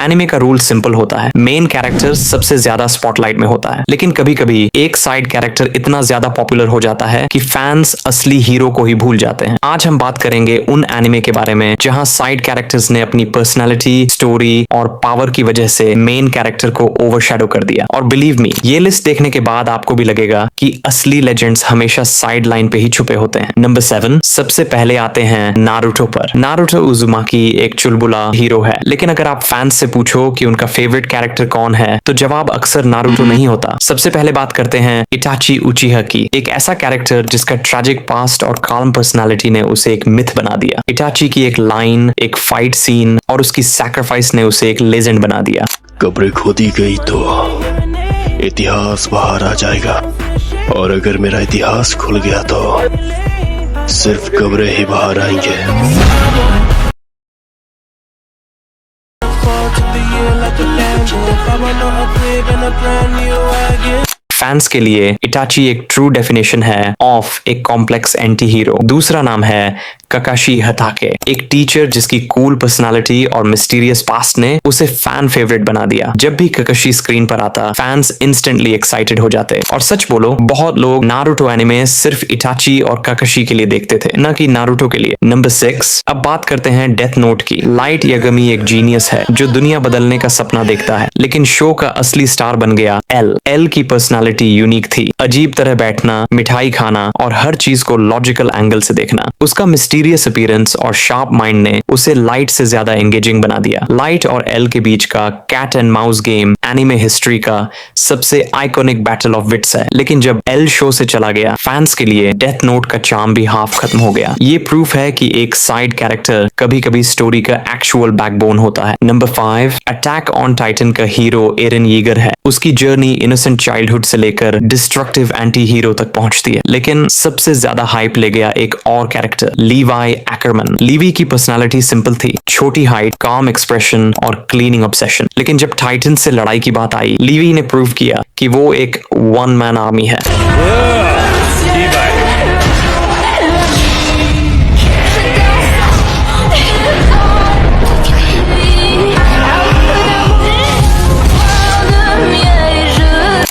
Anime का rule simple होता है, मेन कैरेक्टर सबसे ज्यादा स्पॉटलाइट में होता है, लेकिन कभी कभी एक साइड कैरेक्टर इतना ज्यादा पॉपुलर हो जाता है कि फैंस असली हीरो को ही भूल जाते हैं। आज हम बात करेंगे उन एनिमे के बारे में जहां साइड कैरेक्टर्स ने अपनी पर्सनैलिटी, स्टोरी और पावर की वजह से मेन कैरेक्टर को ओवरशैडो कर दिया। और बिलीव मी, ये लिस्ट देखने के बाद आपको भी लगेगा कि असली लेजेंड्स हमेशा साइड लाइन पे ही छुपे होते हैं। नंबर 7, सबसे पहले आते हैं नारुतो पर। नारुतो उजुमाकी एक चुलबुला हीरो है, लेकिन अगर आप फैंस से पूछो कि उनका फेवरेट कैरेक्टर कौन है तो जवाब अक्सर नारुतो नहीं होता। सबसे पहले बात करते हैं इटाची उचिहा की, एक ऐसा कैरेक्टर जिसका ट्रैजिक पास्ट और काल्म पर्सनालिटी ने उसे एक मिथ बना दिया। इटाची की एक लाइन, एक फाइट सीन और उसकी सैक्रिफाइस ने उसे एक लेजेंड बना दिया। कब्रें खोदी गई तो इतिहास बाहर आ जाएगा, और अगर मेरा इतिहास खुल गया तो सिर्फ कब्रें ही बाहर आएंगे। फैंस के लिए इटाची एक ट्रू डेफिनेशन है ऑफ एक कॉम्प्लेक्स एंटी हीरो। दूसरा नाम है ककाशी हताके, एक टीचर जिसकी कूल पर्सनालिटी और मिस्टीरियस पास्ट ने उसे फैन फेवरेट बना दिया। जब भी ककाशी स्क्रीन पर आता फैंस इंस्टेंटली एक्साइटेड हो जाते। और सच बोलो, बहुत लोग नारुतो एनिमे सिर्फ इटाची और ककाशी के लिए देखते थे, न कि नारुतो के लिए। नंबर 6, अब बात करते हैं डेथ नोट की। लाइट यागमी एक जीनियस है जो दुनिया बदलने का सपना देखता है, लेकिन शो का असली स्टार बन गया एल की पर्सनालिटी यूनिक थी, अजीब तरह बैठना, मिठाई खाना और हर चीज को लॉजिकल एंगल से देखना। उसका मिस्टीरियस अपीयरेंस और शार्प माइंड ने उसे लाइट से ज्यादा एंगेजिंग बना दिया। लाइट और एल के बीच का cat and mouse game anime history का सबसे आइकॉनिक बैटल ऑफ विट्स है, लेकिन जब एल शो से चला गया फैंस के लिए डेथ नोट का चार्म भी हाफ खत्म हो गया। ये प्रूफ है कि एक साइड कैरेक्टर कभी कभी स्टोरी का एक्चुअल बैकबोन होता है। नंबर 5, अटैक ऑन टाइटन का हीरो एरन यीगर है। उसकी जर्नी इनोसेंट चाइल्डहुड से लेकर डिस्ट्रक्टिव एंटी हीरो तक पहुंचती है, लेकिन सबसे ज्यादा हाइप ले गया एक और कैरेक्टर, लीवाई एक्करमैन। लीवी की पर्सनालिटी सिंपल थी, छोटी हाइट, काम एक्सप्रेशन और क्लीनिंग ऑब्सेशन, लेकिन जब टाइटन से लड़ाई की बात आई लीवी ने प्रूव किया कि वो एक वन मैन आर्मी है।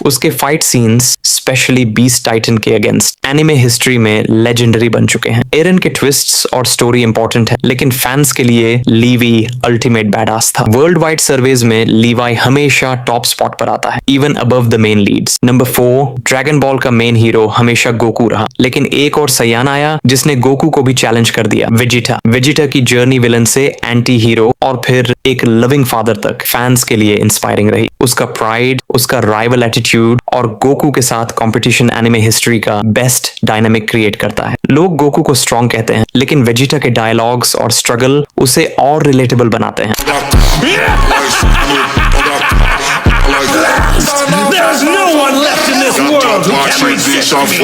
उसके fight scenes specially beast Titan के अगेंस्ट एनिमे हिस्ट्री में लेजेंडरी बन चुके हैं। एरन के ट्विस्ट्स और स्टोरी इंपॉर्टेंट है, लेकिन फैंस के लिए लीवी अल्टीमेट बैडास था। वर्ल्ड वाइड सर्वेज में लीवाई हमेशा टॉप स्पॉट पर आता है, even above the main Leeds. Number 4, dragon ball का मेन हीरो हमेशा गोकू रहा, लेकिन एक और सयान आया जिसने गोकू को भी चैलेंज कर दिया, वेजिटा की जर्नी विलन से एंटी हीरो और फिर एक लविंग फादर तक फैंस के लिए इंस्पायरिंग रही। उसका प्राइड, उसका राइवल एटीट्यूड और गोकू के साथ कंपटीशन एनिमे हिस्ट्री का बेस्ट डायनामिक क्रिएट करता है। लोग गोकू को स्ट्रॉन्ग कहते हैं, लेकिन वेजिटा के डायलॉग्स और स्ट्रगल उसे और रिलेटेबल बनाते हैं। There's no one left in this world who can resist me.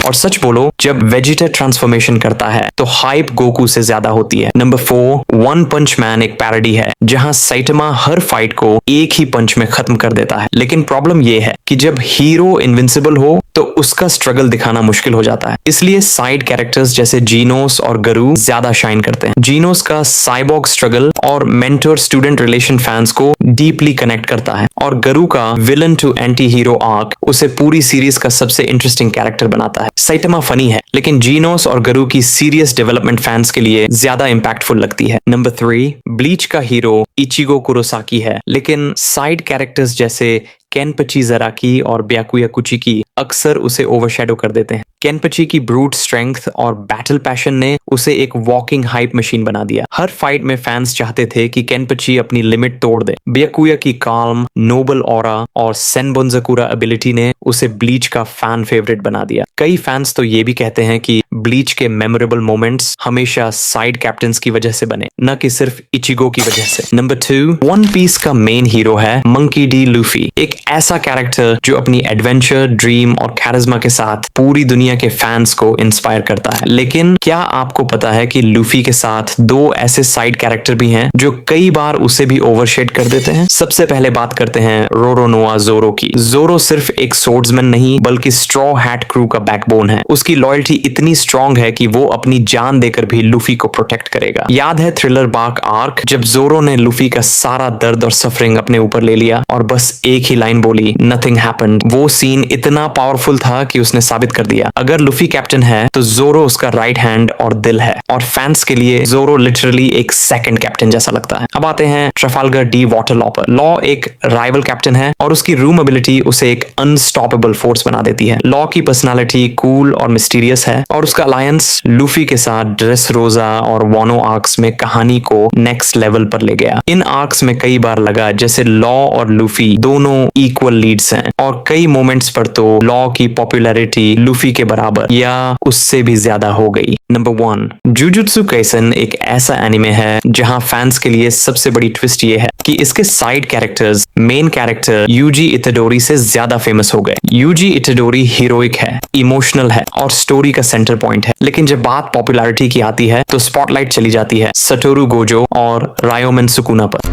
और सच बोलो, जब वेजिटा ट्रांसफॉर्मेशन करता है तो हाइप गोकू से ज्यादा होती है। नंबर 4, वन पंच मैन एक पैरोडी है जहां साइटमा हर फाइट को एक ही पंच में खत्म कर देता है, लेकिन प्रॉब्लम यह है कि जब हीरो इनविंसिबल हो तो उसका स्ट्रगल दिखाना मुश्किल हो जाता है। इसलिए साइड कैरेक्टर्स जैसे जीनोस और गरू ज्यादा शाइन करते हैं। जीनोस का साइबॉर्ग स्ट्रगल और मेंटर स्टूडेंट रिलेशन फैंस को डीपली कनेक्ट करता है, और गरू का villain to anti hero arc उसे पूरी सीरीज का सबसे इंटरेस्टिंग कैरेक्टर बनाता है। साइटमा फनी है, लेकिन जीनोस और गरू की सीरियस डेवलपमेंट फैंस के लिए ज्यादा इंपैक्टफुल लगती है। नंबर 3, ब्लीच का हीरो इचिगो कुरोसाकी है, लेकिन साइड कैरेक्टर्स जैसे केनपची जराकी और ब्याकुया कुचिकी अक्सर उसे ओवरशैडो कर देते हैं। केनपची की ब्रूट स्ट्रेंथ और बैटल पैशन ने उसे एक वॉकिंग हाइप मशीन बना दिया। हर फाइट में फैंस चाहते थे कि केनपची अपनी लिमिट तोड़ दे। ब्याकुया की काल्म, नोबल ऑरा और सेनबोन्जाकुरा एबिलिटी ने उसे ब्लीच का फैन फेवरेट बना दिया। कई फैंस तो ये भी कहते हैं कि ब्लीच के मेमोरेबल मोमेंट्स हमेशा साइड कैप्टन्स की वजह से बने, न कि सिर्फ इचिगो की वजह से। नंबर 2, वन पीस का मेन हीरो है मंकी डी लूफी, एक ऐसा कैरेक्टर जो अपनी एडवेंचर, ड्रीम थीम और कैरिज्मा के साथ पूरी दुनिया के फैंस को इंस्पायर करता है। लेकिन क्या आपको पता है कि लूफी के साथ दो ऐसे साइड कैरेक्टर भी हैं जो कई बार उसे भी ओवरशेड कर देते हैं? सबसे पहले बात करते हैं रोरोनोआ जोरो की। जोरो सिर्फ एक सोर्ड्समैन नहीं बल्कि स्ट्रॉ हैट क्रू का बैकबोन है। उसकी लॉयल्टी इतनी स्ट्रांग है कि वो अपनी जान देकर भी लूफी को प्रोटेक्ट करेगा। याद है थ्रिलर बार्क आर्क, जब जोरो ने लूफी का सारा दर्द और सफरिंग अपने ऊपर ले लिया और बस एक ही लाइन बोली, नथिंग हैपेंड। वो सीन इतना पावरफुल था कि उसने साबित कर दिया अगर लूफी कैप्टन है तो जोरो उसका राइट हैंड और दिल है। और फैंस के लिए जोरो लिटरली एक सेकंड कैप्टन जैसा लगता है। अब आते हैं ट्रफाल्गर डी वाटरलॉपर। लॉ एक राइवल कैप्टन है और उसकी रूम एबिलिटी उसे एक अनस्टॉपेबल फोर्स बना देती है। लॉ की पर्सनालिटी कूल और मिस्टीरियस है और उसका अलायंस लूफी के साथ ड्रेस रोजा और वानो आर्क्स में कहानी को नेक्स्ट लेवल पर ले गया। इन आर्क्स में कई बार लगा जैसे लॉ और लूफी दोनों इक्वल लीड्स हैं और कई मोमेंट्स पर तो लॉ की पॉपुलैरिटी लूफी के बराबर या उससे भी ज्यादा हो गई। नंबर 1, जुजुत्सु काइसेन एक ऐसा एनिमे है जहां फैंस के लिए सबसे बड़ी ट्विस्ट ये है कि इसके side characters main character Yuji Itadori से ज्यादा फेमस हो गए। यूजी इताडोरी हीरोइक है, इमोशनल है और स्टोरी का सेंटर पॉइंट है। लेकिन जब बात पॉपुलैरिटी की आती है तो स्पॉटलाइट चली जाती है सटोरू गोजो और रायोमेन सुकुना पर।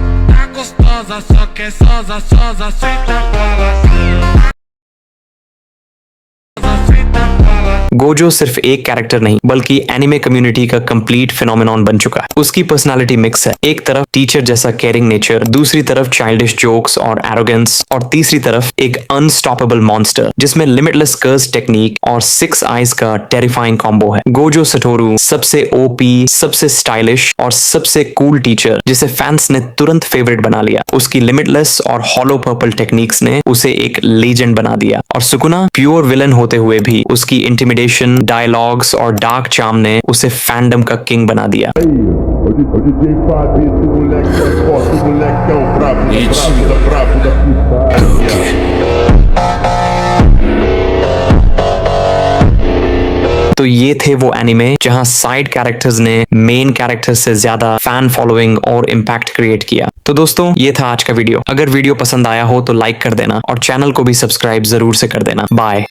Gostosa, só que é sosa, sosa, senta bola. Gojo सिर्फ एक कैरेक्टर नहीं बल्कि एनिमे कम्युनिटी का कंप्लीट फिनोमेनॉन बन चुका है। उसकी पर्सनालिटी मिक्स है, एक तरफ टीचर जैसा केयरिंग नेचर, दूसरी तरफ चाइल्डिश जोक्स और एरोगेंस और तीसरी तरफ एक अनस्टॉपेबल मॉन्स्टर जिसमें लिमिटलेस कर्स टेक्निक और 6 आइज का टेरिफाइंग कॉम्बो है। गोजो सटोरू सबसे ओपी, सबसे स्टाइलिश और सबसे कूल टीचर जिसे फैंस ने तुरंत फेवरेट बना लिया। उसकी लिमिटलेस और हॉलो पर्पल टेक्निक्स ने उसे एक लेजेंड बना दिया। और सुकुना प्योर विलन होते हुए भी उसकी इंटिमिडेशन, डायलॉग्स और डार्क चार्म ने उसे फैंडम का किंग बना दिया। O DJ Fábio, esse moleque é forte, o moleque é o brabo da putaria. तो ये थे वो एनिमे जहां साइड कैरेक्टर्स ने मेन कैरेक्टर्स से ज्यादा फैन फॉलोइंग और इम्पैक्ट क्रिएट किया। तो दोस्तों ये था आज का वीडियो। अगर वीडियो पसंद आया हो तो लाइक कर देना और चैनल को भी सब्सक्राइब जरूर से कर देना। बाय।